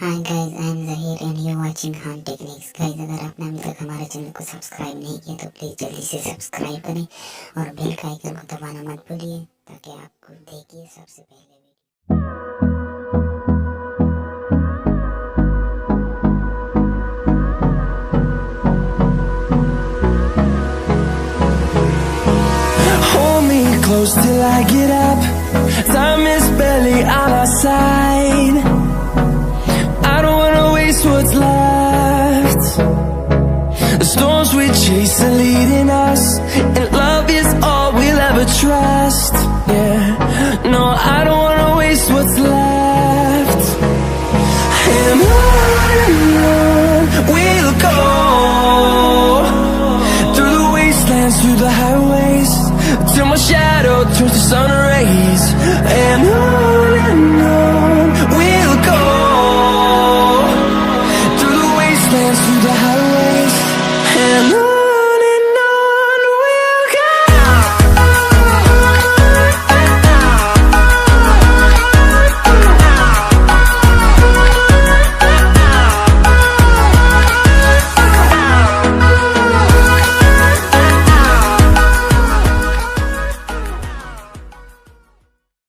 Hi guys, I am Zaheer and you watching Khan techniques. Guys, अगर आपने अभी तक हमारे चैनल को सब्सक्राइब नहीं किया तो प्लीज़ जल्दी से सब्सक्राइब करें और बेल का आइकन को दबाना मत भूलिए ताकि आपको देखिए सबसे पहले Hold me close till I get up. Time is barely on our side. I don't wanna waste what's left. The storms we chase are leading us,